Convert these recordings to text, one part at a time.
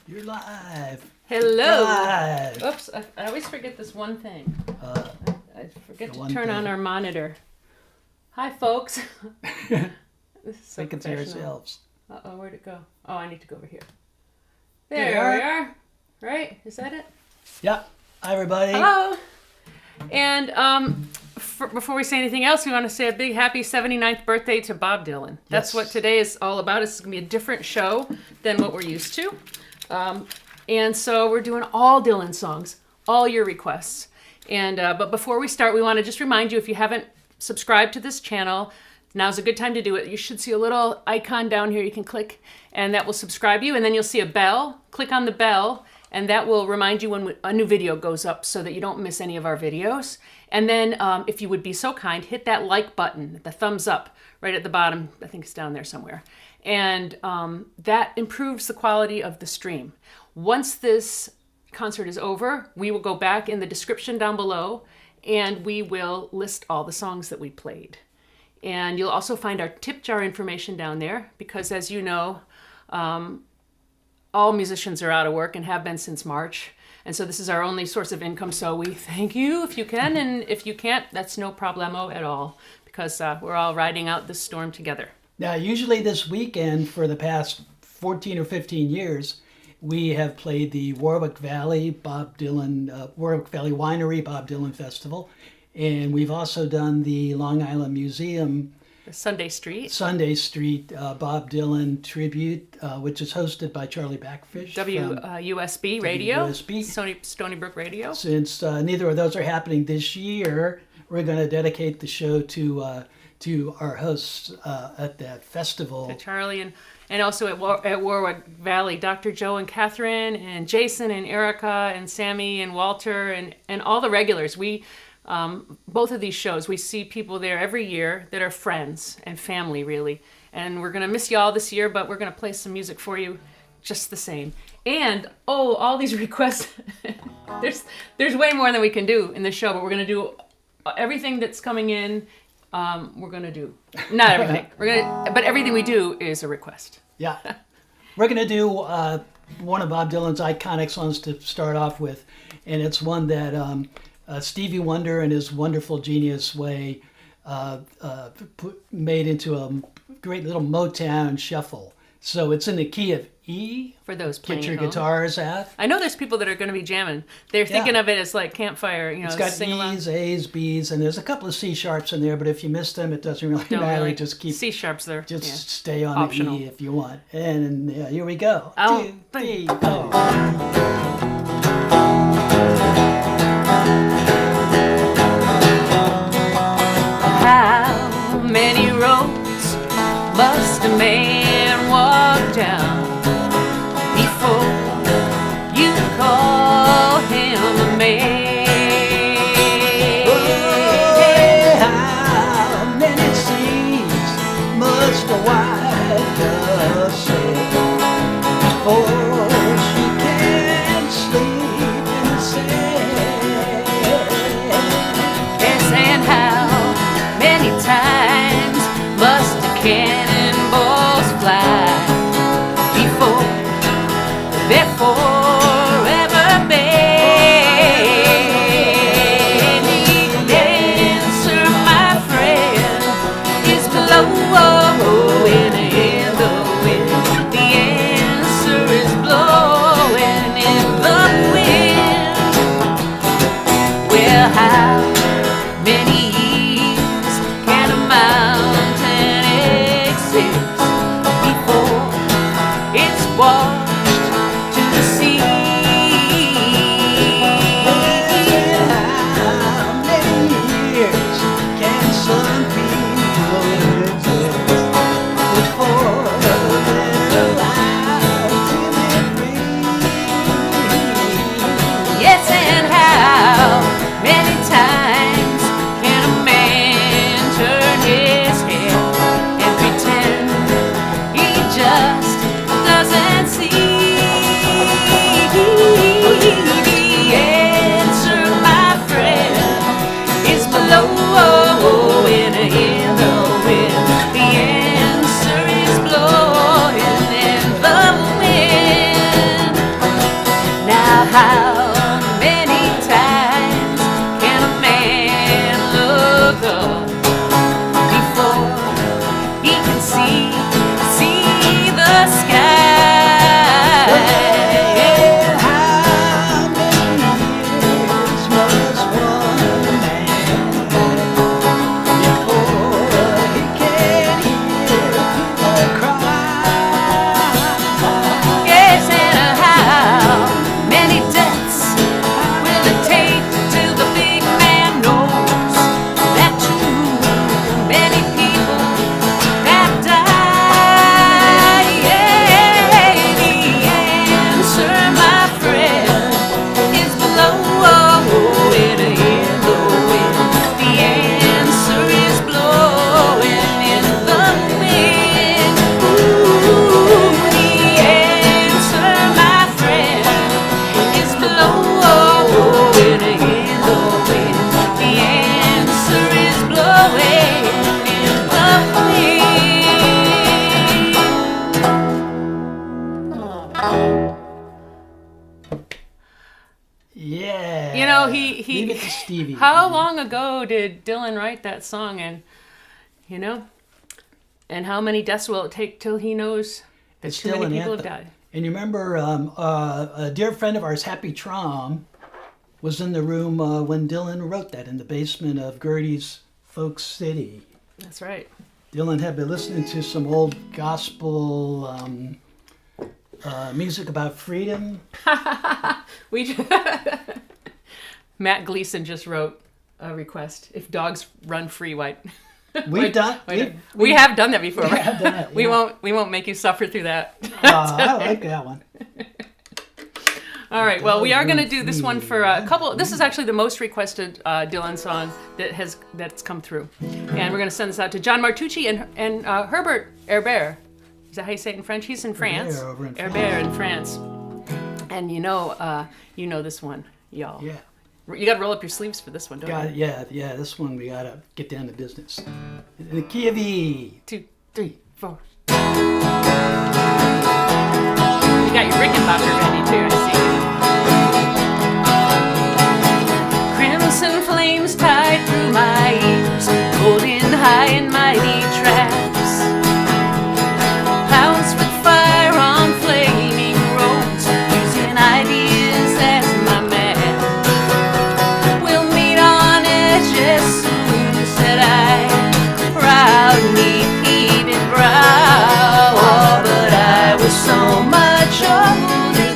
You're live. Hello. Live. Oops, I always forget this one thing. I forget to one turn on thing. our monitor. Hi, folks. This is so We can see professional. ourselves. Uh-oh, where'd it go? Oh, I need to go over here. There There you we are. Right? Is that it? Yeah. Hi, everybody. Hello. And before we say anything else, we want to say a big happy 79th birthday to Bob Dylan. That's Yes. what today is all about. It's going to be a different show than what we're used to. And so we're doing all Dylan songs, all your requests. And but before we start, we want to just remind you, if you haven't subscribed to this channel, now's a good time to do it. You should see a little icon down here you can click, and that will subscribe you. And then you'll see a bell. Click on the bell, and that will remind you when a new video goes up so that you don't miss any of our videos. And then if you would be so kind, hit that like button, the thumbs up right at the bottom. I think it's down there somewhere. And that improves the quality of the stream. Once this concert is over, we will go back in the description down below and we will list all the songs that we played. And you'll also find our tip jar information down there because, as you know, all musicians are out of work and have been since March. And so this is our only source of income. So we thank you if you can. And if you can't, that's no problemo at all because we're all riding out this storm together. Now, usually this weekend for the past 14 or 15 years, we have played the Warwick Valley Warwick Valley Winery Bob Dylan Festival. And we've also done the Long Island Museum Sunday Street. Sunday Street Bob Dylan tribute, which is hosted by Charlie Backfish. WUSB Radio. WUSB. Stony Brook Radio. Since neither of those are happening this year, we're going to dedicate the show to our hosts at that festival. To Charlie and also at Warwick Valley, Dr. Joe and Catherine and Jason and Erica and Sammy and Walter and all the regulars. We both of these shows, we see people there every year that are friends and family, really. And we're going to miss y'all this year, but we're going to play some music for you just the same. And, all these requests, there's way more than we can do in the show, but we're going to do everything that's coming in. We're going to do, not everything, but everything we do is a request. Yeah. We're going to do one of Bob Dylan's iconic songs to start off with, and it's one that Stevie Wonder, in his wonderful, genius way, made into a great little Motown shuffle. So it's in the key of E. For those playing Get your at home. guitars out. I know there's people that are going to be jamming. They're thinking of it as like campfire, It's got sing along. E's, A's, B's, and there's a couple of C sharps in there, but if you miss them, it doesn't really matter. Just keep C sharps there. Just stay on Optional. the E if you want. And here we go. Oh, 2, thank 3, 4. How many roads must a man walk down before you call him a man? How many seas must a white dove sail before she can sleep in the sand? Yes, and how many times must a cannonballs fly before they're forever banned? The answer, my friend, is blowing in the wind. The answer is blowing in the wind. Well, how many years can a mountain exist before it's washed to the sea? how many times can a man look up before he can see the sky? How many years must one man before he can hear a cry? Yes, and how many deaths will it take till the big man knows that too many people have died? Yeah, the answer, my friend, is below in the wind. The answer is blowing in the wind. Ooh, the answer, my friend, is blowing in the wind. The answer is blowing in the wind. Yeah. You know, Leave it to Stevie. How long ago did Dylan write that song? And, you know, and how many deaths will it take till he knows that It's too still many an people have anthem. died? And you remember a dear friend of ours, Happy Trom, was in the room when Dylan wrote that in the basement of Gertie's Folk City. That's right. Dylan had been listening to some old gospel music about freedom. We Matt Gleason just wrote a request. If dogs run free, why? We've done. We have done that before. We have done it, We yeah. won't make you suffer through that. I like that one. All right. Well, we are Dogs going to run do this one for a couple. This is actually the most requested Dylan song that's come through, and we're going to send this out to John Martucci and Herbert Herbert. Is that how you say it in French? He's in France. over in Herbert in France. And you know this one, y'all. Yeah. You got to roll up your sleeves for this one, don't you? Yeah. This one we gotta get down to business. In the key of E. 2, 3, 4. You got your Rickenbacker ready too, I see. Crimson flames tied through my ears, holding high and mighty traps. Pounce with fire on flaming roads, using ideas as my map. We'll meet on edges soon, said I, proudly heated brow. Oh, but I was so much older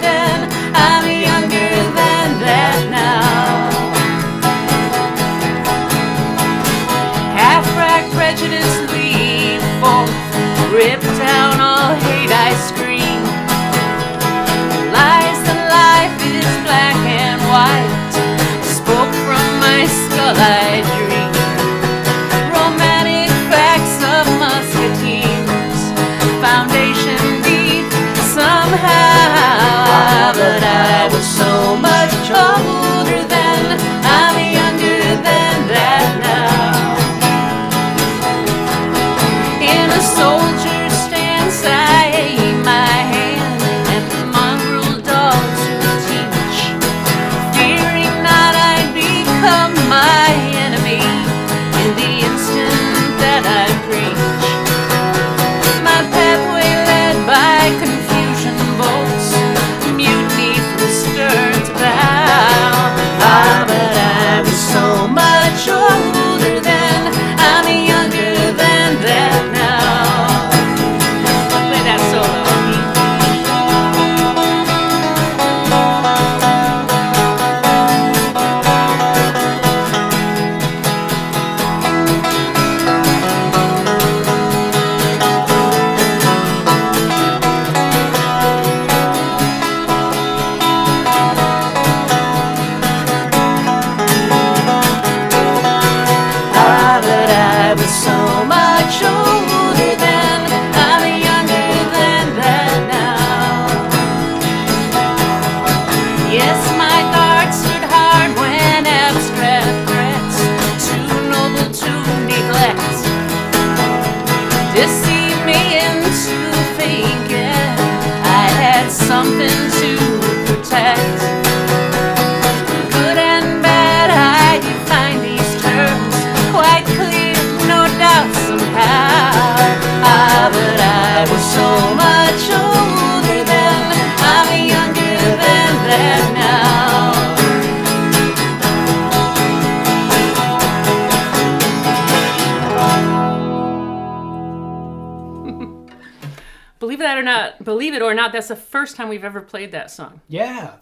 believe it or not, that's the first time we've ever played that song. Yeah.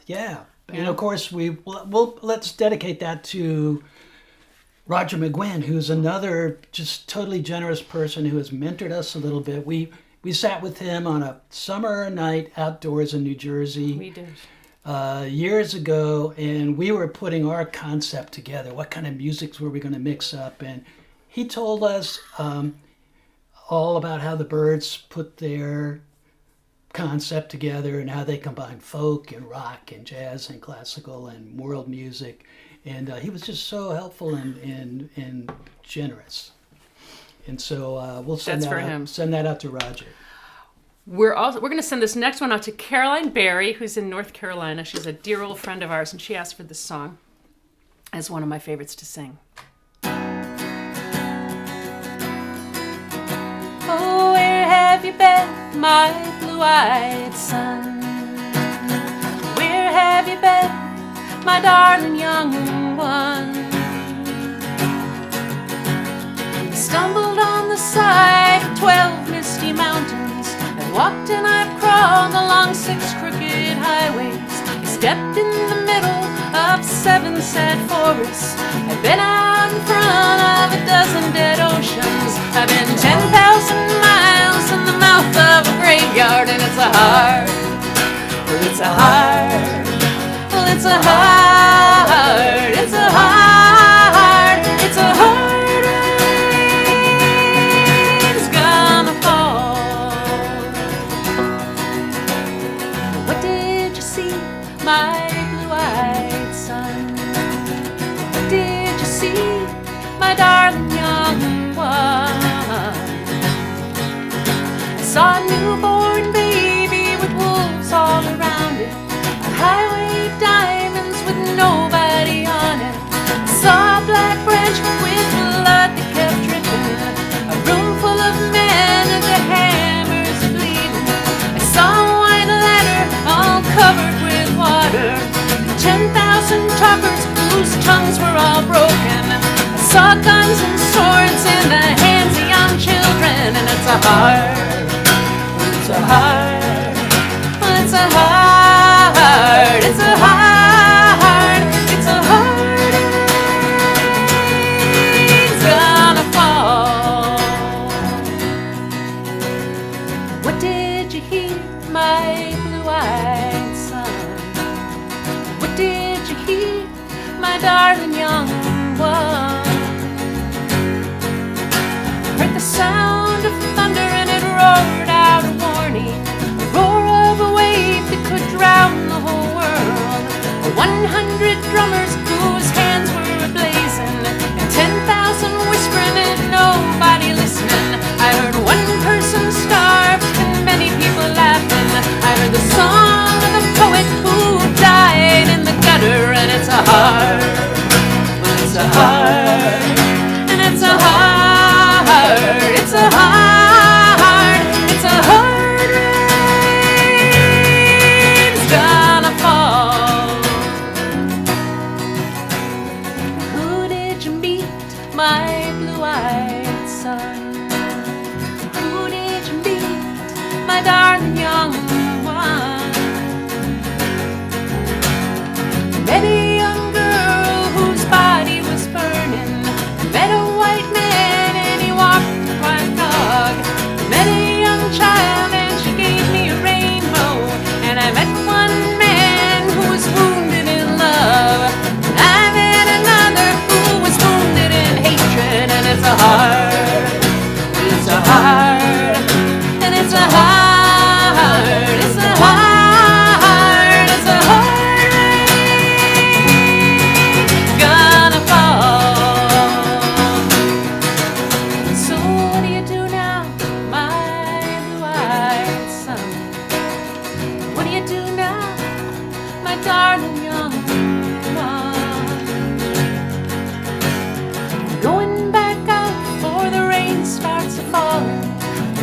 And of course, let's dedicate that to Roger McGuinn, who's another just totally generous person who has mentored us a little bit. We sat with him on a summer night outdoors in New Jersey. We did. Years ago, and we were putting our concept together. What kind of musics were we going to mix up? And he told us all about how the Byrds put their concept together and how they combine folk and rock and jazz and classical and world music. And he was just so helpful and generous. And so we'll send that out to Roger. We're going to send this next one out to Caroline Barry, who's in North Carolina. She's a dear old friend of ours, and she asked for this song as one of my favorites to sing. Oh, where have you been, my blue-eyed son? Where have you been, my darling young one? I stumbled on the side of 12 misty mountains. I've walked and I've crawled along 6 crooked highways. I stepped in the middle of 7 sad forests. I've been out in front of a dozen dead oceans. I've been 10,000 miles in the mouth of a graveyard, and it's a hard, well, it's a hard, well, it's a hard, it's a hard, it's a hard. My blue-eyed son, what did you see, my darling young one? I saw a newborn baby with wolves all around it, a highway of diamonds with nobody on it. I saw a black branch with blood that kept dripping, a room full of men and their hammers bleeding. I saw a white ladder all covered with water, 10,000 talkers whose tongues were all broken. I saw guns and swords in the hands of young children, and it's a hard, it's a hard, it's a hard, it's a hard, it's a hard, it's gonna fall. What did you hear, my blue-eyed son? What did you hear, my darling young one? I heard the sound of thunder and it roared out a warning, a roar of a wave that could drown the whole world. 100 drummers whose hands were ablazing, and 10,000 whispering and nobody listening. I heard one person starve and many people laughing. I heard the song of the poet who died in the gutter, and it's a hard, well, it's a hard, and it's a hard, it's a hard, it's a hard rain's gonna fall. Who did you meet, my blue-eyed son? Who did you meet, my darling young one? Met a young girl whose body was burning. Met a white man and he walked a white dog. Met a young child and she gave me a rainbow. And I met one man who was wounded in love. I met another who was wounded in hatred. And it's a hard, it's a hard, and it's a hard, it's a hard, it's a hard. Darling young one, going back out before the rain starts falling.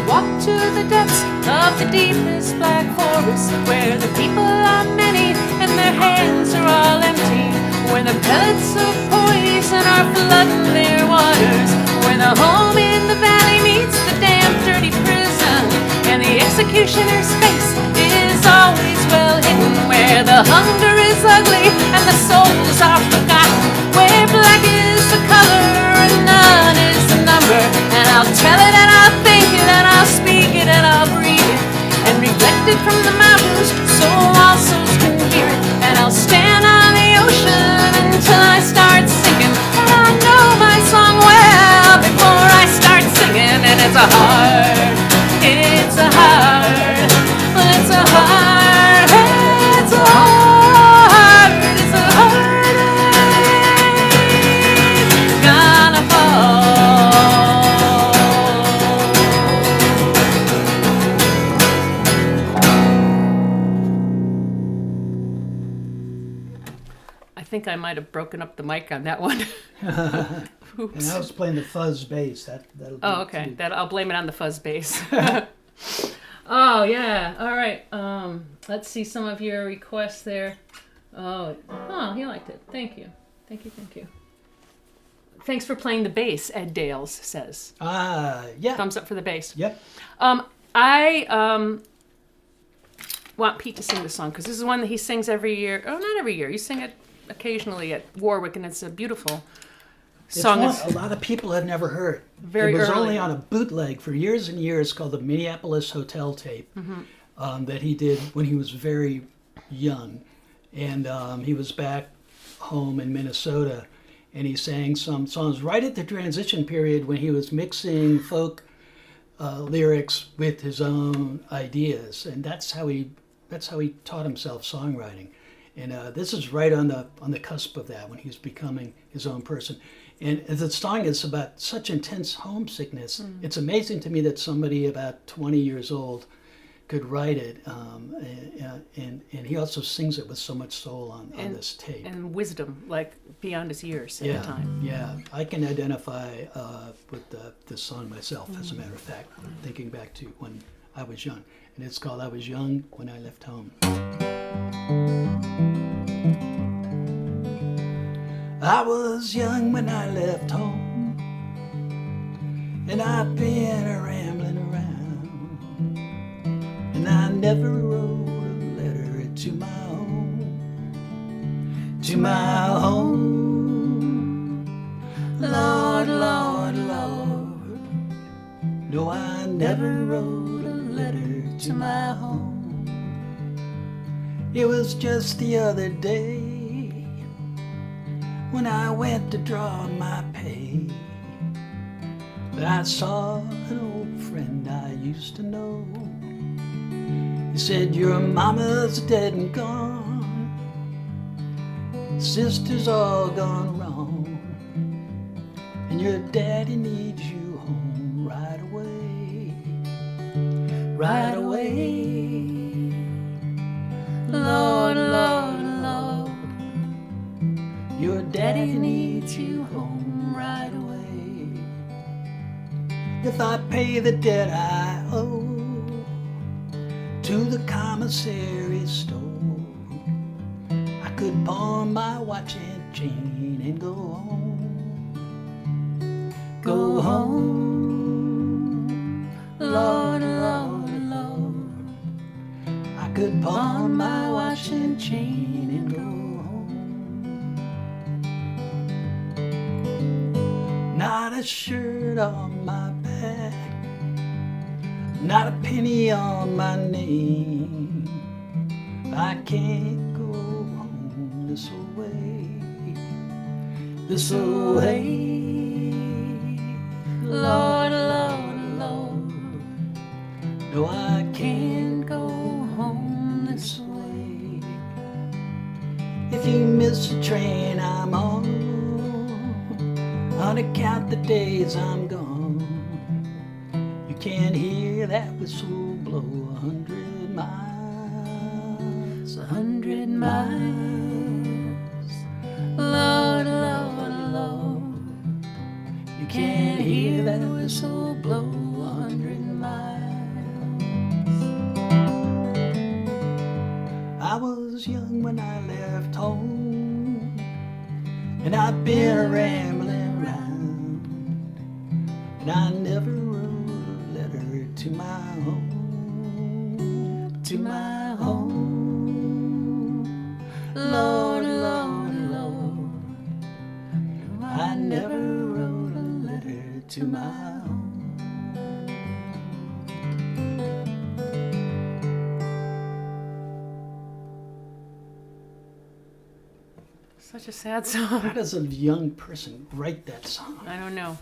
Walk to the depths of the deepest black forest, where the people are many and their hands are all empty, where the pellets of poison are flooding their waters, where the home in the valley meets the damp, dirty prison, and the executioner's face is always well hidden, where the hunger is ugly and the souls are forgotten, where black is the color and none is the number. And I'll tell it and I'll think it and I'll speak it and I'll breathe it and reflect it from the mountains so all souls can hear it. And I'll stand on the ocean until I start sinking, and I know my song well before I start singing. And it's a heart, it's a heart, it's a heart, it's a heart, it's a heart ain't gonna fall. I think I might have broken up the mic on that one. And I was playing the fuzz bass. That'll be Oh, okay. That I'll blame it on the fuzz bass. Oh yeah. All right. Let's see some of your requests there. Oh, he liked it. Thank you. Thank you. Thanks for playing the bass, Ed Dales says. Yeah. Thumbs up for the bass. Yep. I want Pete to sing this song because this is one that he sings every year. Oh, not every year. You sing it occasionally at Warwick, and it's a beautiful song. It's one a lot of people have never heard. Very It was early. only on a bootleg for years and years called the Minneapolis Hotel Tape that he did when he was very young. And he was back home in Minnesota, and he sang some songs right at the transition period when he was mixing folk lyrics with his own ideas. And that's how he taught himself songwriting. And this is right on the cusp of that, when he was becoming his own person. And the song is about such intense homesickness. It's amazing to me that somebody about 20 years old could write it. And he also sings it with so much soul on this tape. And wisdom, like beyond his years at the time. Yeah, I can identify with this song myself, as a matter of fact, thinking back to when I was young. And it's called I Was Young When I Left Home. I was young when I left home, and I've been a-rambling around, and I never wrote a letter to my home, Lord, Lord, Lord. No, I never wrote a letter to my home. It was just the other day when I went to draw my pay, but I saw an old friend I used to know. He said, your mama's dead and gone, sister's all gone wrong, and your daddy needs you home right away, right away. Lord, Lord, Lord, your daddy needs you home right away. If I pay the debt I owe to the commissary store, I could pawn my watch and chain and go home. Go home, Lord, Lord, Lord. I could pawn my watch and chain and go home. Not a shirt on my back, not a penny on my name. I can't go home this way, this way. Lord, Lord, Lord. No, I can't go home this way. If you miss the train I'm on to count the days I'm gone, you can't hear that whistle blow 100 miles, 100 miles. Lord, Lord, Lord, you can't hear that whistle blow 100 miles. I was young when I left home, and I've been rambling around, and I never wrote a letter to my home, to my home. Lord, Lord, Lord, I never wrote a letter to my home. Such a sad song. How does a young person write that song? I don't know.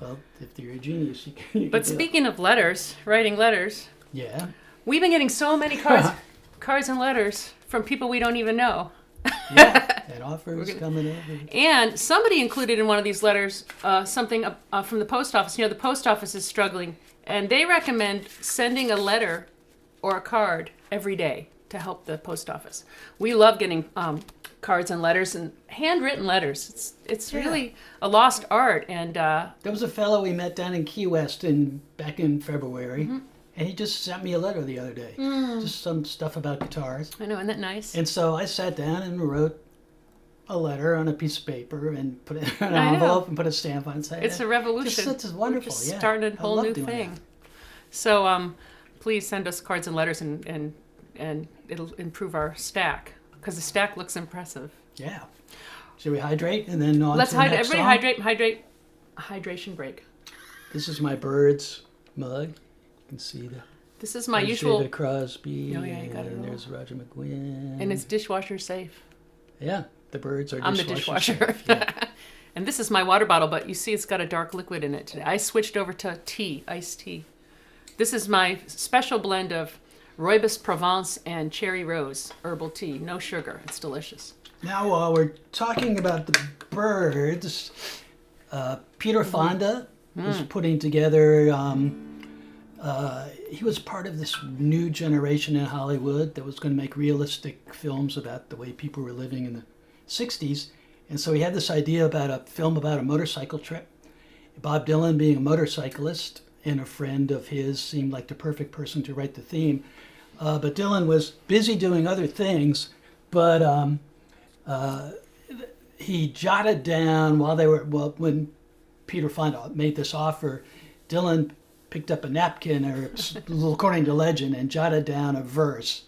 Well, if you're a genius, you can But do it. speaking of letters, writing letters, Yeah. we've been getting so many cards and letters from people we don't even know. Yeah, and offers coming over. And somebody included in one of these letters something from the post office. You know, the post office is struggling, and they recommend sending a letter or a card every day to help the post office. We love getting cards and letters and handwritten letters. It's really a lost art. And There was a fellow we met down in Key West back in February, and he just sent me a letter the other day. Just some stuff about guitars. I know, isn't that nice? And so I sat down and wrote a letter on a piece of paper and put it in an I know. envelope and put a stamp on it. It's a revolution. It's wonderful. Just Yeah. starting a I whole love new doing thing. that. So please send us cards and letters, and it'll improve our stack, because the stack looks impressive. Yeah. Should we hydrate and then on Let's to the next everybody song? hydrate. Hydration break. This is my Birds mug. You can see the This is my there's usual, David Crosby, Oh, yeah, you got it and all. there's Roger McGuinn. and it's dishwasher safe. Yeah, the Birds are I'm the dishwasher dishwasher. safe, yeah. And this is my water bottle, but you see it's got a dark liquid in it today. I switched over to tea, iced tea. This is my special blend of Rooibos Provence and Cherry Rose herbal tea. No sugar. It's delicious. Now, while we're talking about the Birds, Peter Fonda was putting together. He was part of this new generation in Hollywood that was going to make realistic films about the way people were living in the 60s. And so he had this idea about a film about a motorcycle trip. Bob Dylan, being a motorcyclist and a friend of his, seemed like the perfect person to write the theme. But Dylan was busy doing other things, but he jotted down when Peter Fonda made this offer, Dylan picked up a napkin, or according to legend, and jotted down a verse.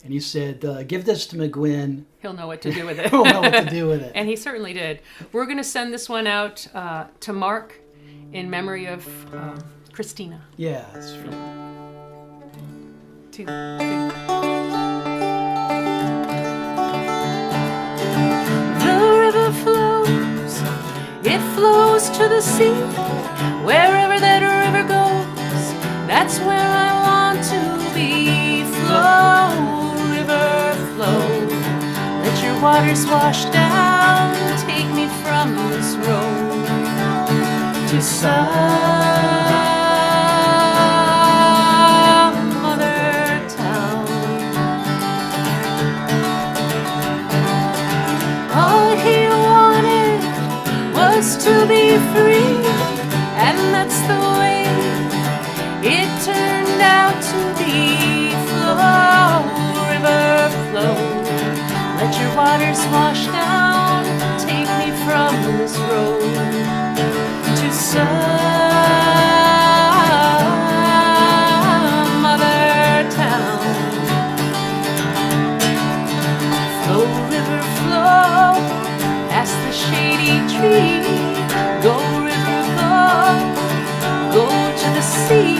And he said, give this to McGuinn. He'll know what to do with it. He'll know what to do with it. And he certainly did. We're going to send this one out to Mark in memory of Christina. Yeah, it's true. Two. The river flows, it flows to the sea. Wherever that river goes, that's where I want to be. Flow, river, flow. Let your waters wash down, take me from this road to some other town. All he wanted was to be free, and that's the way it turned out to be. Flow, river, flow. Let your waters wash down, take me from this road to some other town. Flow, river, flow, past the shady tree. Go, river, go to the sea.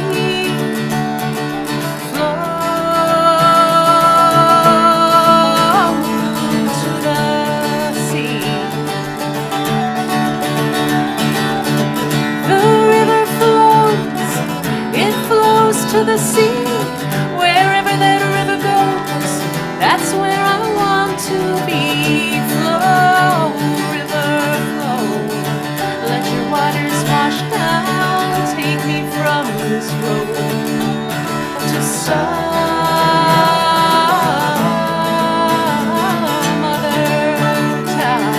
To the sea, wherever that river goes, that's where I want to be. Flow, river, flow. Let your waters wash down, take me from this road to some other town.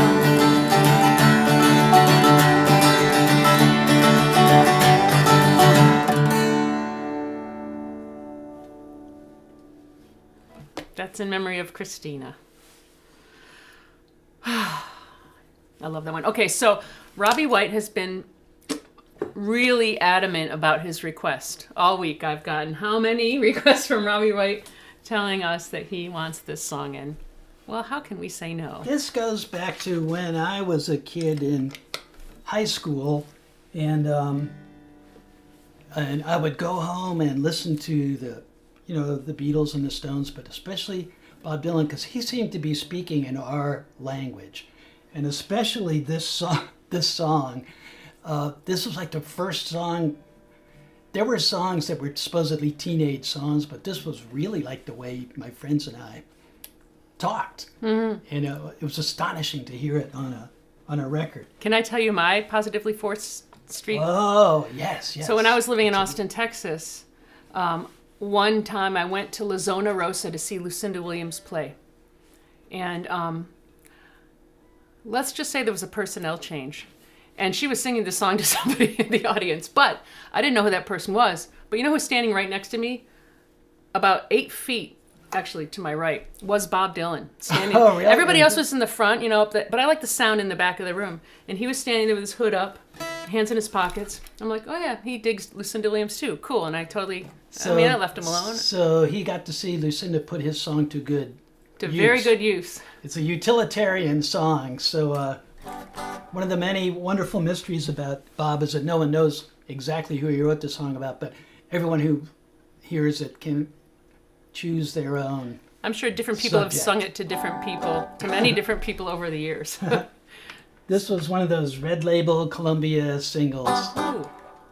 That's in memory of Christina. I love that one. Okay, so Robbie White has been really adamant about his request. All week I've gotten how many requests from Robbie White telling us that he wants this song in. Well, how can we say no? This goes back to when I was a kid in high school, and I would go home and listen to the Beatles and the Stones, but especially Bob Dylan, because he seemed to be speaking in our language, and especially this song. This was like the first song. There were songs that were supposedly teenage songs, but this was really like the way my friends and I talked, and it was astonishing to hear it on a record. Can I tell you my Positively 4th Street? Oh, yes. So when I was living in Austin, Texas, one time I went to La Zona Rosa to see Lucinda Williams play. And let's just say there was a personnel change. And she was singing the song to somebody in the audience. But I didn't know who that person was. But you know who's standing right next to me? About 8 feet, actually, to my right, was Bob Dylan. Standing. Oh, really? Everybody else was in the front, but I like the sound in the back of the room. And he was standing there with his hood up, hands in his pockets. I'm like, oh yeah, he digs Lucinda Williams too. Cool. And I left him alone. So he got to see Lucinda put his song to good use. Very good use. It's a utilitarian song. So one of the many wonderful mysteries about Bob is that no one knows exactly who he wrote the song about, but everyone who hears it can choose their own. I'm sure different people subject. have sung it to different people, to many different people over the years. This was one of those red label Columbia singles, Ooh.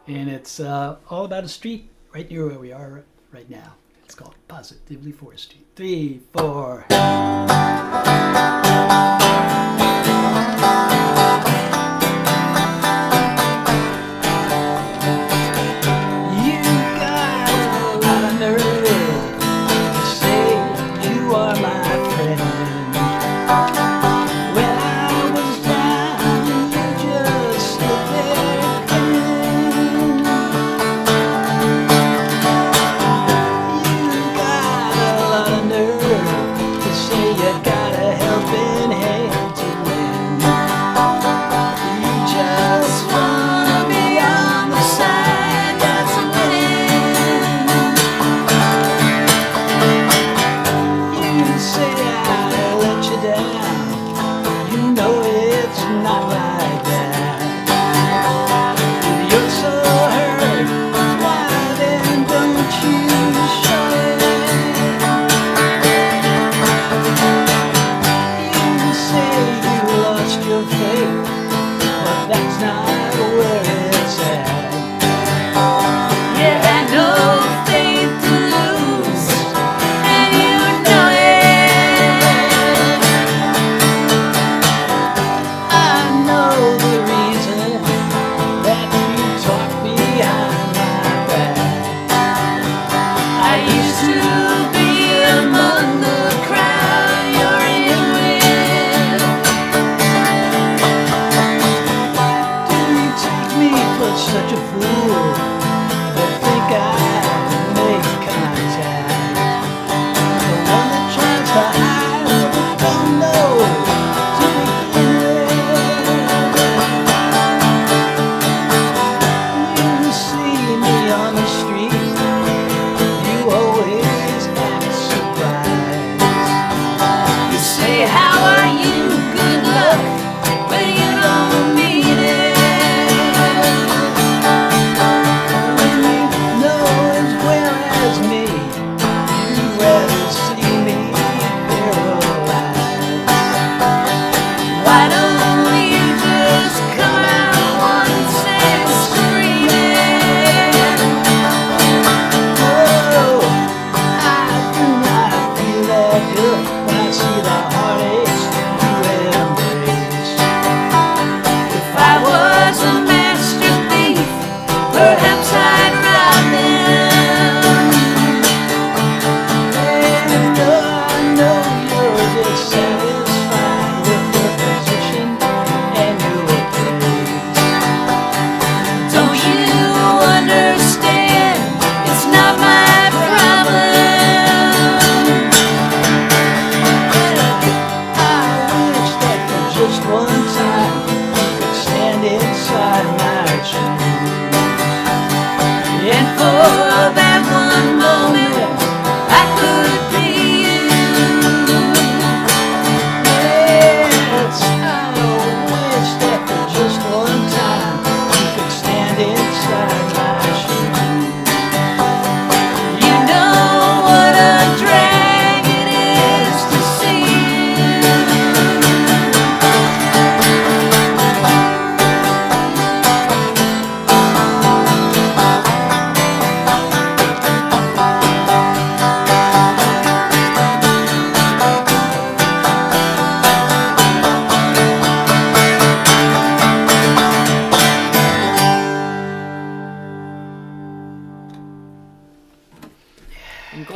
and it's all about a street right near where we are right now. It's called Positively 4th Street. 3, 4.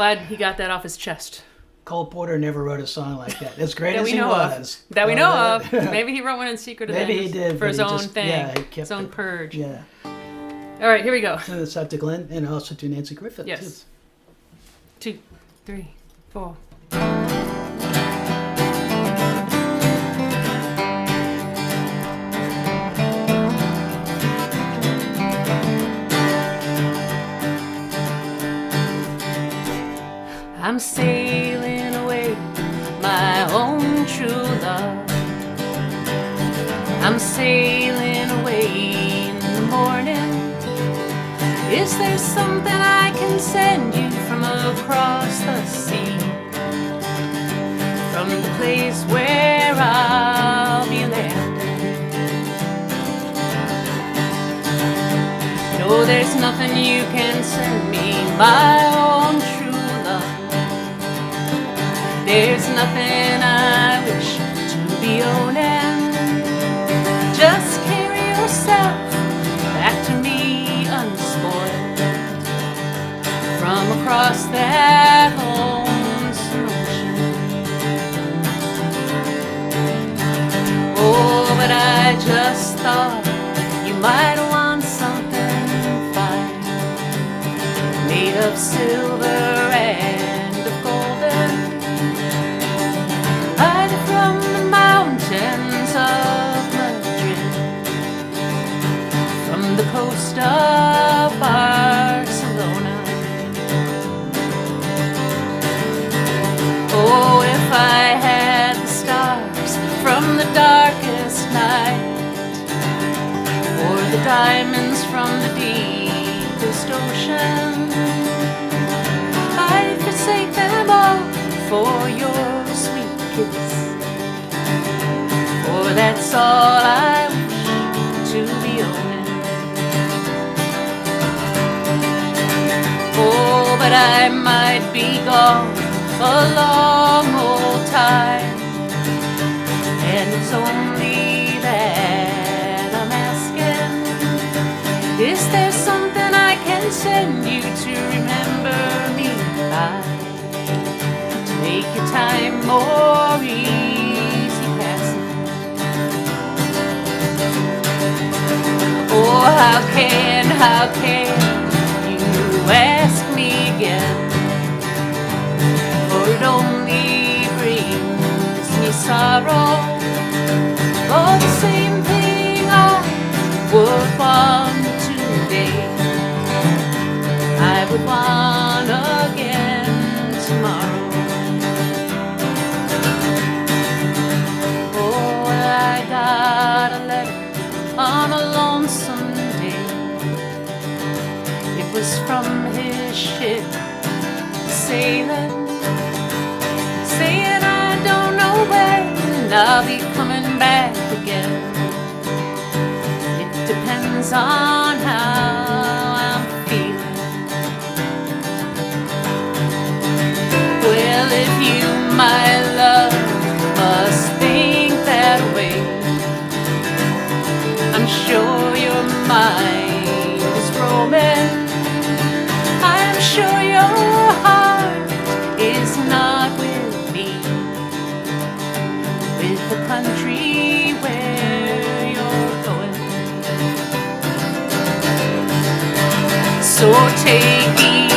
glad he got that off his chest. Cole Porter never wrote a song like that. As great That as we he know was. of. That we know of. Maybe he wrote one in secret of Maybe that he did, for but his he own just- thing. yeah, he kept his own it. purge. Yeah. All right, here we go. And it's up to Glenn and also to Nancy Griffith. Yes. 2, 3, 4. I'm sailing away, my own true love. I'm sailing away in the morning. Is there something I can send you from across the sea? From the place where I'll be landing. No, there's nothing you can send me, my own true love. There's nothing I wish to be owning. Just carry yourself back to me unspoiled from across that lonesome ocean. Oh, but I just thought you might want something fine, made of silver and of golden, either from the mountains of Madrid, from the coast of Barcelona. Oh, if I had the stars from the darkest night, or the diamonds from the deepest ocean, I'd forsake them all for your sweet kiss. For that's all I wish to be owning. Oh, but I might be gone a long old time, and it's only that I'm asking, is there something I can send you to remember me by, to make your time more easy passing? Oh, how can you ask me again? For it only brings me sorrow. Oh, the same thing I would want today, I would want again tomorrow. Oh, I got a letter on a lonesome day. It was from his ship sailing, saying I don't know when I'll be coming back again. It depends on how I'm feeling. Well, if you, my love, must think that way, I'm sure your mind is roaming. I'm sure your heart is not with me, with the country where you're going. So take heed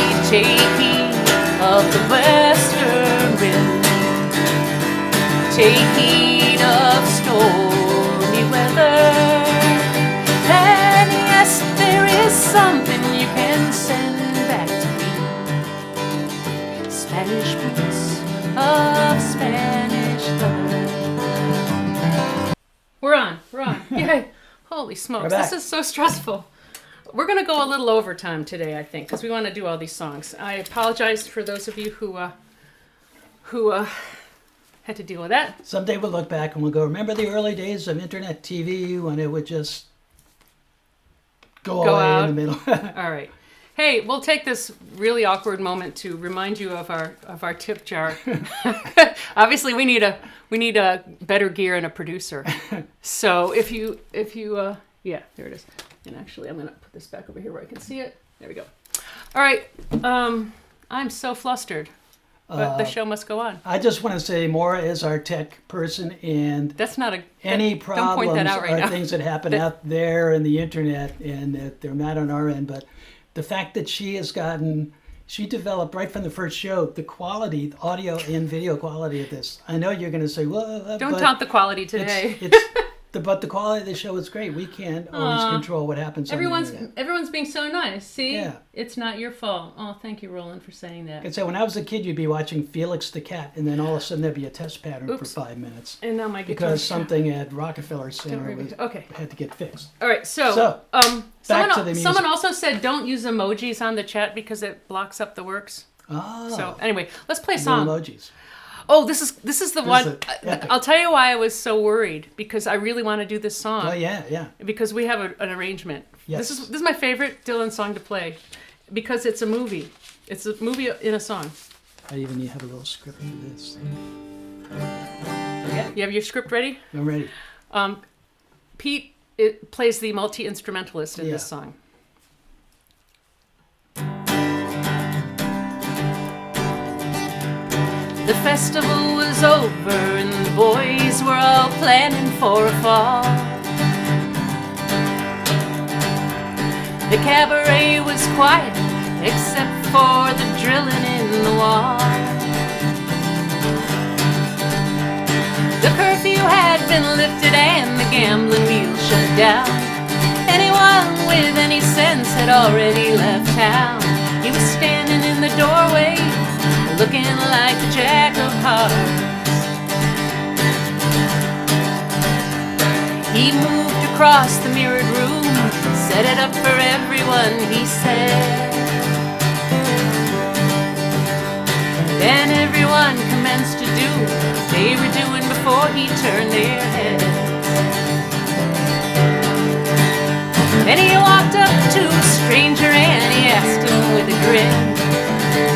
of the western wind, take heed of stormy weather, and yes, there is something you can send back to me, Spanish boots of Spanish leather. We're on. Yay. Holy smokes, We're back. this is so stressful. We're going to go a little overtime today, I think, because we want to do all these songs. I apologize for those of you who had to deal with that. Someday we'll look back and we'll go, remember the early days of internet TV when it would just go away out. in the middle? All right. Hey, we'll take this really awkward moment to remind you of our tip jar. Obviously, we need a better gear and a producer. So if you yeah, there it is. And actually, I'm gonna put this back over here where I can see it. There we go. All right. I'm I'm so flustered. But the show must go on. I just want to say Maura is our tech person, and That's not a... any don't problems point that out right are now. things that happen out there in the internet, and that they're not on our end. But the fact that she developed right from the first show the quality, the audio and video quality of this. I know you're going to say, well, Don't taunt the quality today. but the quality of the show is great. We can't always control what happens on the internet. Everyone's being so nice. See? Yeah. It's not your fault. Oh, thank you, Roland, for saying that. I'd say when I was a kid, you'd be watching Felix the Cat, and then all of a sudden there'd be a test pattern Oops. for 5 minutes. And now my guitar... Because something at Rockefeller Center Okay. had to get fixed. All right, So, back to the music. someone also said don't use emojis on the chat because it blocks up the works. Oh, So anyway, let's play a no song. emojis. Oh, this is the one. is epic. I'll tell you why I was so worried, because I really want to do this song. Oh, yeah. Because we have an arrangement. Yes. This is my favorite Dylan song to play, because it's a movie. It's a movie in a song. I even have a little script for this. You have your script ready? I'm ready. Pete plays the multi-instrumentalist in this song. The festival was over and the boys were all planning for a fall. The cabaret was quiet except for the drilling in the wall. The curfew had been lifted and the gambling wheel shut down. Anyone with any sense had already left town. He was standing in the doorway looking like a jack of hearts. He moved across the mirrored room, set it up for everyone, he said. Then everyone commenced to do what they were doing before he turned their heads. Then he walked up to a stranger and he asked him with a grin,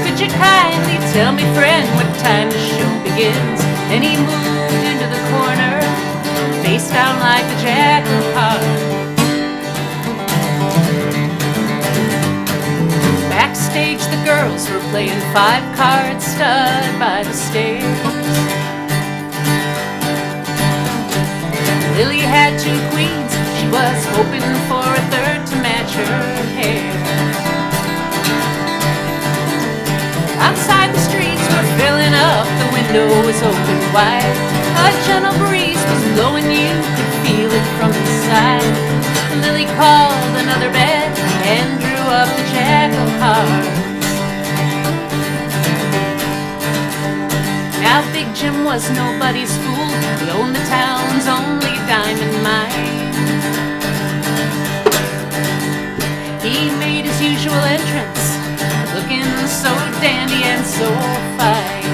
"Could you kindly tell me, friend, what time the show begins?" And he moved into the corner, face down like a jack of hearts. Backstage, the girls were playing 5-card stud by the stairs. Lily had 2 queens, she was hoping for a third to match her hair. Outside, the streets were filling up, the window was open wide. A gentle breeze was blowing, you could feel it from inside. Lily called another bed and drew up the jack of hearts. Now Big Jim was nobody's fool, he owned the town's only diamond mine. He made his usual entrance, looking so dandy and so fine.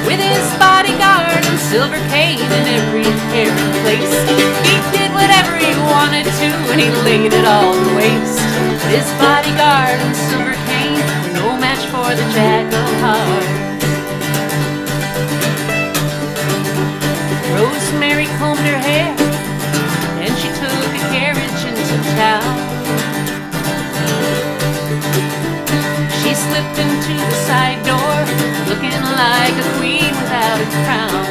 With his bodyguard and silver cane and every hair in place, he did whatever he wanted to and he laid it all to waste. His bodyguard and silver cane were no match for the jack of hearts. Rosemary combed her hair and she took a carriage into town. She slipped into the side door, looking like a queen without a crown.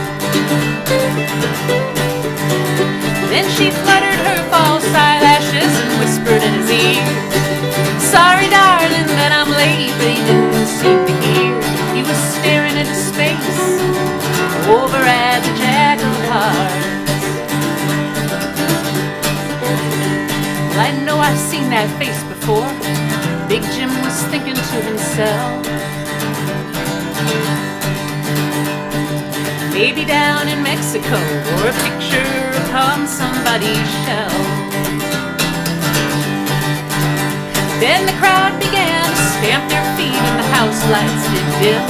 Then she fluttered her false eyelashes and whispered in his ear, "Sorry, darling, that I'm late," but he didn't seem to hear. He was staring into space, over at the jack of hearts. Well, I know I've seen that face before, Big Jim was thinking to himself. Maybe down in Mexico, or a picture upon somebody's shelf. Then the crowd began to stamp their feet and the house lights did dim.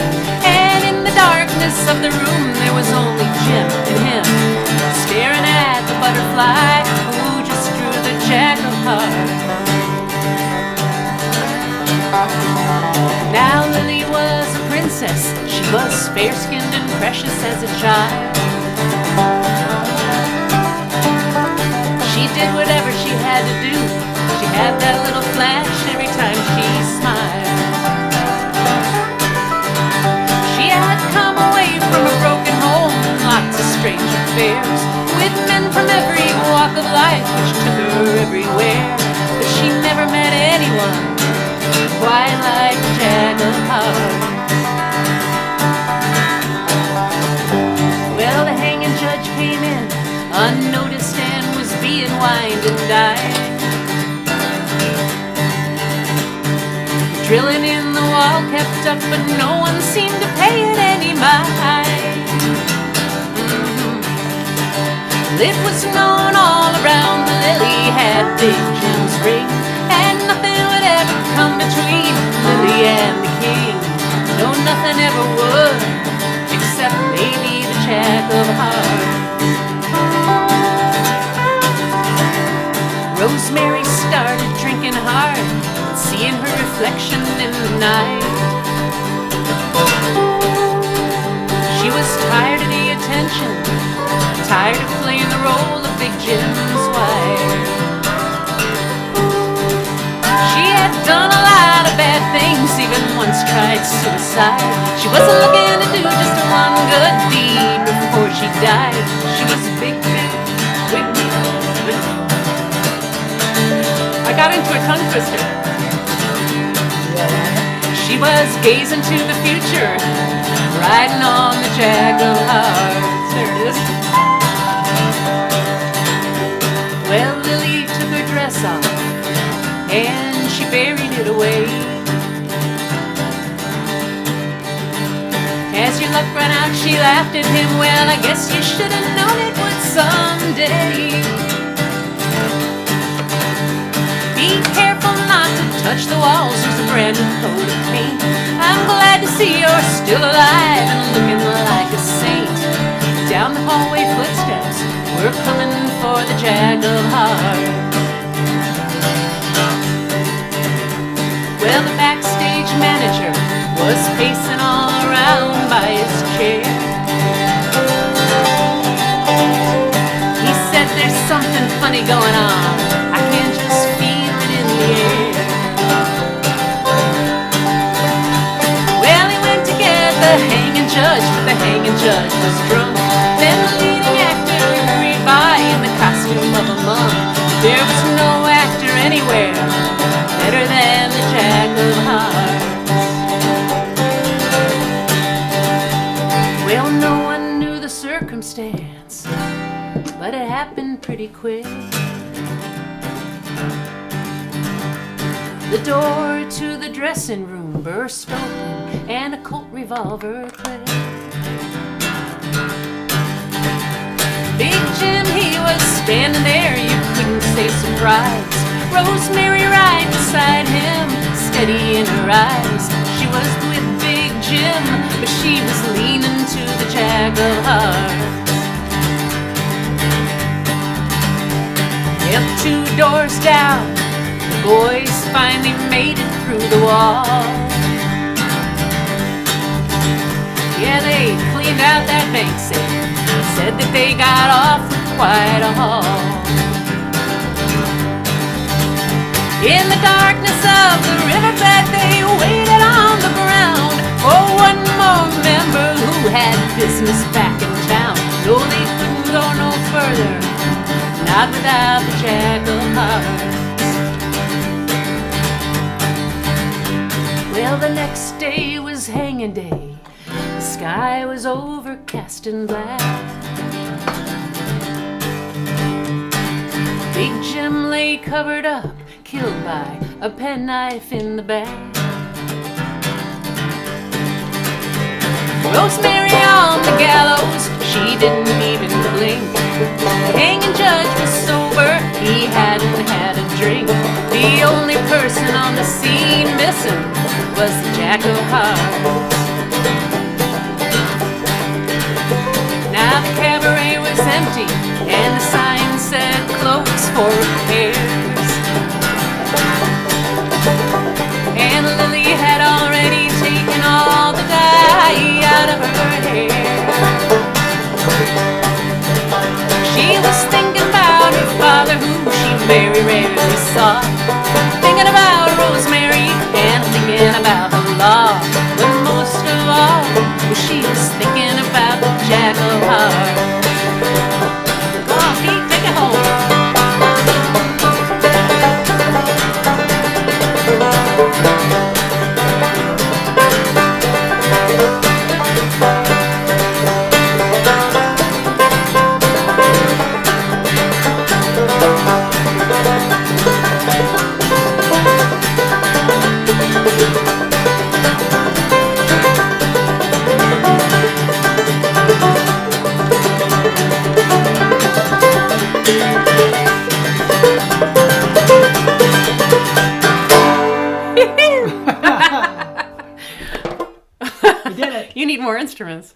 And in the darkness of the room there was only Jim and him, staring at the butterfly who just drew the jack of hearts. Now Lily was a princess, she was fair-skinned and precious as a child. She did whatever she had to do, she had that little flash every time she smiled. affairs with men from every walk of life, which took her everywhere. But she never met anyone quite like Jack of Hearts. Well, the hanging judge came in unnoticed and was being wined and dined. Drilling in the wall kept up, but no one seemed to pay it any mind. It was known all around that Lily had Big Jim's ring, and nothing would ever come between Lily and the king. No, nothing ever would, except maybe the Jack of Hearts. Rosemary started drinking hard, seeing her reflection in the night. She was tired of the attention, tired of playing the role of Big Jim's wife. She had done a lot of bad things, even once tried suicide. She wasn't looking to do just one good deed before she died. She was a big, big, big. I got into a tongue twister. She was gazing to the future, riding on the Jack of Hearts. There it is. Well, Lily took her dress off and she buried it away. As your luck ran out, she laughed at him. Well, I guess you should have known it would someday. Be careful not to touch the walls, there's a brand new coat of paint. I'm glad to see you're still alive and looking like a saint. Down the hallway footsteps, we're coming for the Jack of Hearts. Well, the backstage manager was pacing all around by his chair. He said there's something funny going on, I can just feel it in the air. Well, he went to get the hanging judge, but the hanging judge was drunk. Then the leading actor hurried by in the costume of a monk. There was no actor anywhere better than the Jack of Hearts. Well, no one knew the circumstance, but it happened pretty quick. The door to the dressing room burst open and a Colt revolver clicked. Big Jim, he was standing there, you couldn't say surprised. Rosemary right beside him, steady in her eyes. She was with Big Jim, but she was leaning to the Jack of Hearts. Yep, 2 doors down, the boys finally made it through the wall. Yeah, they cleaned out that bank safe, said that they got off with quite a haul. In the darkness of the riverbed, they waited on the ground for one more member who had business back in town. No, they couldn't go no further, not without the Jack of Hearts. Well, the next day was hanging day. The sky was overcast and black. Big Jim lay covered up, killed by a penknife in the back. Rosemary on the gallows, she didn't even blink. The hanging judge was sober, he hadn't had a drink. The only person on the scene missing was the Jack of Hearts. Now the cabaret was empty and the sign said close for repairs. And Lily had already taken all the dye out of her hair. She was thinking about her father, who she very rarely saw, thinking about Rosemary and thinking about the law. But most of all, she was thinking about the Jack of Hearts. instruments.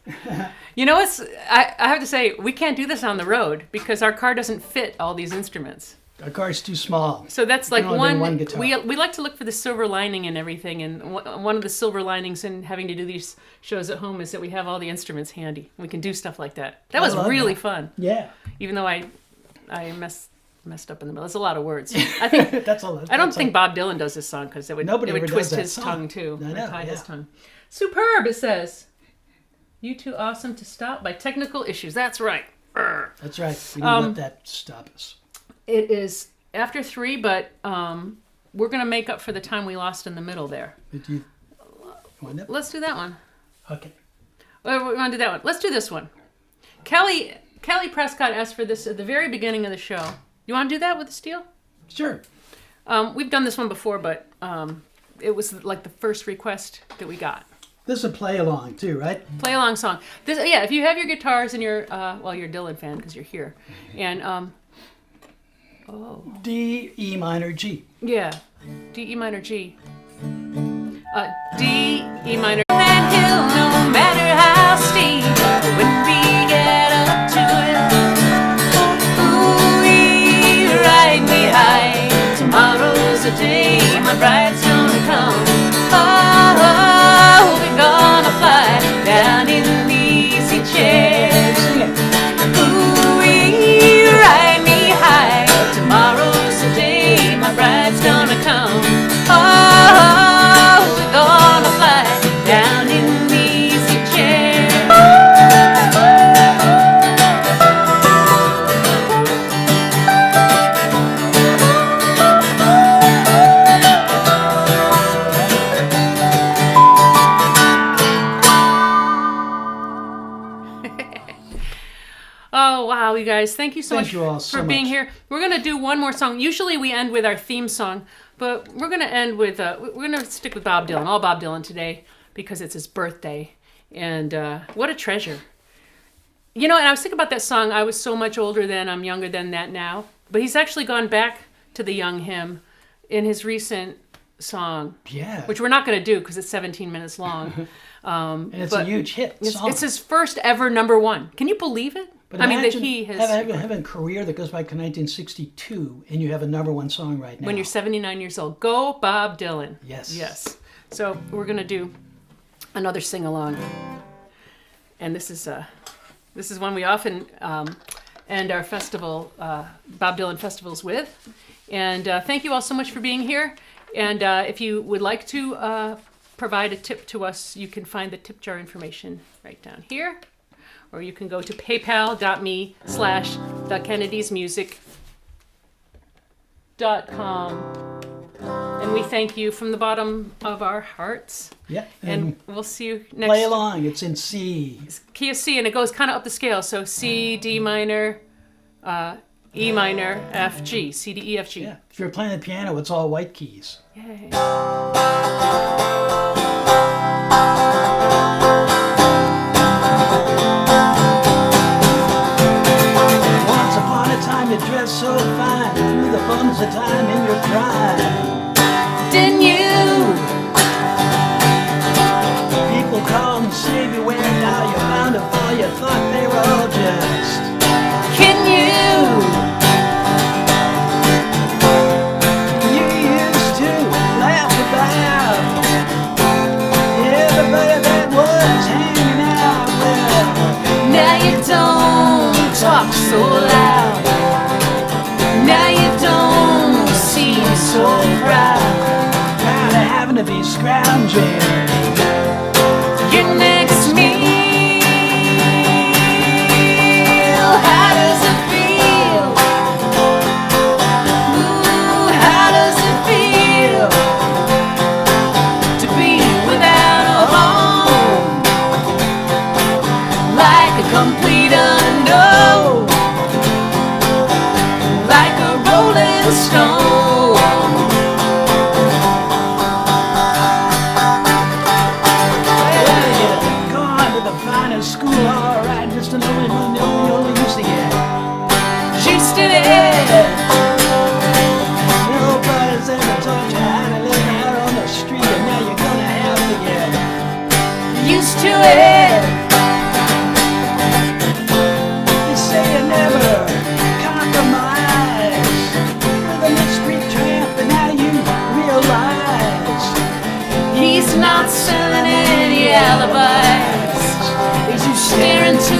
You know, I have to say, we can't do this on the road because our car doesn't fit all these instruments. Our car's too small. So that's like only bring one one guitar. we like to look for the silver lining and everything. And one of the silver linings in having to do these shows at home is that we have all the instruments handy. We can do stuff like that. That was love really that. fun. Yeah. Even though I messed up in the middle. It's a lot of words. I think That's all. I don't think Bob Dylan does this song because Nobody it would ever twist does that his song. tongue too. I know, Or tie his yeah. tongue. Superb, it says. You too awesome to stop by technical issues. That's right. Urgh. That's right. We didn't let that stop us. It is after 3, but we're going to make up for the time we lost in the middle there. Did you want it? Let's do that one. Okay. We want to do that one. Let's do this one. Kelly Prescott asked for this at the very beginning of the show. You want to do that with the steel? Sure. We've done this one before, but it was like the first request that we got. This is a play along too, right? Play along song. This, yeah, if you have your guitars and you're you're a Dylan fan because you're here, and D, E minor, G. yeah, D, E minor, G. D, E minor. That hill, no matter how steep, when we get up to it, ooh, ride me high. Tomorrow's the day my bride's gonna come. Oh, we're gonna fly down in the easy chair. Sing it. Ooh, ride me high. Tomorrow's the day my bride's gonna come. Oh, we're gonna fly down in the easy chair. Oh, wow, you guys. Thank you so Thank much you all so for being much. here. We're going to do one more song. Usually we end with our theme song, but we're going to end with, we're going to stick with Bob Dylan, all Bob Dylan today, because it's his birthday. And what a treasure. You know, and I was thinking about that song. I was so much older then, I'm younger than that now. But he's actually gone back to the young him in his recent song, Yeah. which we're not going to do because it's 17 minutes long. And it's but a huge hit song. It's his first ever #1. Can you believe it? But I mean, that imagine he has... having a career that goes back to 1962, and you have a #1 song right now. When you're 79 years old. Go Bob Dylan. Yes. Yes. So we're going to do another sing-along. And this is one we often end our festival, Bob Dylan festivals with. And thank you all so much for being here. And if you would like to provide a tip to us, you can find the tip jar information right down here. Or you can go to paypal.me/thekennedysmusic.com. And we thank you from the bottom of our hearts. Yeah. And we'll see you next. play along. It's in C. Key of C, and it goes kind of up the scale. So C, D minor, E minor, F, G. C, D, E, F, G. Yeah. If you're playing the piano, it's all white keys. Yay. Once upon a time you dressed so fine, through the bums of time in your prime. Didn't you? People call and say beware, now you're bound to fall. You thought they were all just. Can you? You used to laugh about everybody that was hanging out with. Now you don't talk so loud. Now you don't seem so proud. Proud of having to be scrounging. Your next meal. How does it feel? Ooh, how does it feel to be without a home? Like a complete unknown. Like a rolling stone. Well, you gone to the finest school, alright, Mr. Nobody you only used to get. Just in it. Nobody's ever taught you how to live out on the street, and now you're gonna have to get Used to it.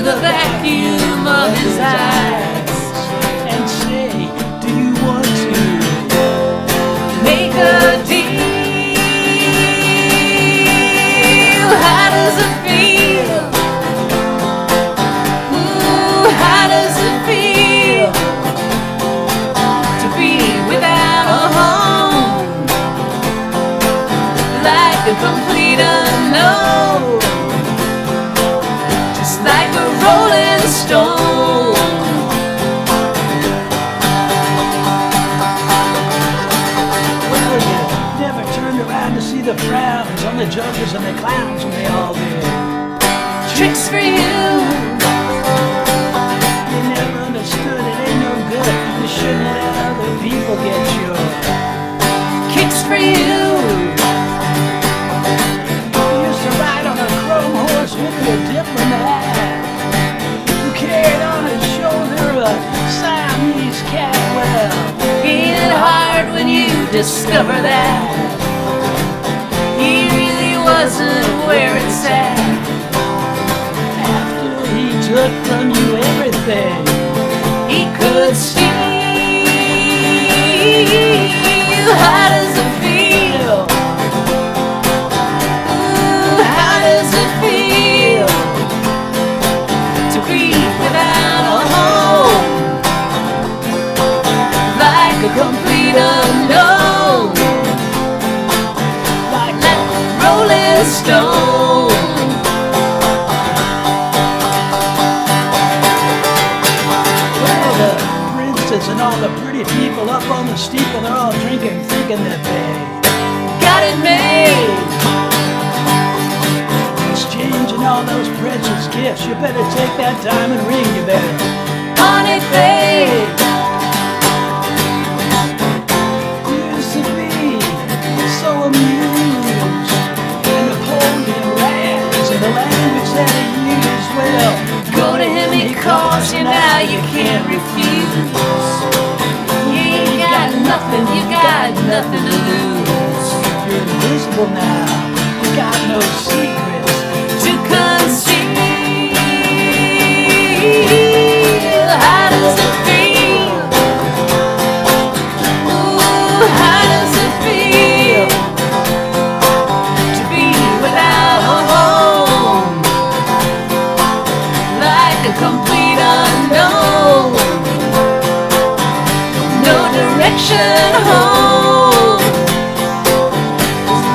the vacuum of his eyes and say, do you want to make a deal? How does it feel? Ooh, how does it feel to be without a home, like a complete unknown, just like a rolling stone? Well, you never turned around to see the frowns on the jokers and the clowns when they all did. Tricks for you. You never understood it ain't no good. You shouldn't let other people get you. Kicks for you. You used to ride on a chrome horse with your diplomat, who carried on his shoulder a Siamese cat. Well, Ain't it hard when you discover that he really wasn't where it's at? after he took from you everything, He could steal. How does it feel? Ooh, how does it feel to be without a home, like a complete unknown, like like a rolling stone? well, the princess and all the pretty people up on the steeple, they're all drinking, thinking that they Got it made. exchanging all those precious gifts. You better take that diamond ring, you better. On it, babe. Used to be so amused in Napoleon rags and the language that he used. Well, Go to him, he calls you now, you can't refuse. You ain't got nothing, you got nothing to lose. you're invisible now. You got no secrets. To conceal, how does it feel? Ooh, how does it feel to be without a home, like a complete unknown, no direction home,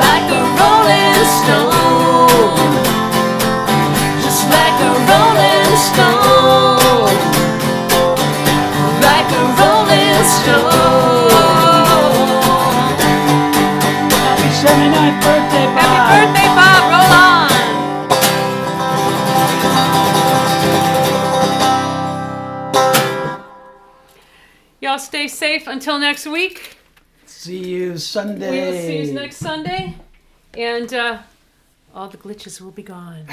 like a rolling stone, just like a rolling stone, like a rolling stone. Happy 79th birthday, Bob. Happy birthday, Bob. Roll on. Y'all stay safe until next week. See you Sunday. We'll see you next Sunday. And all the glitches will be gone.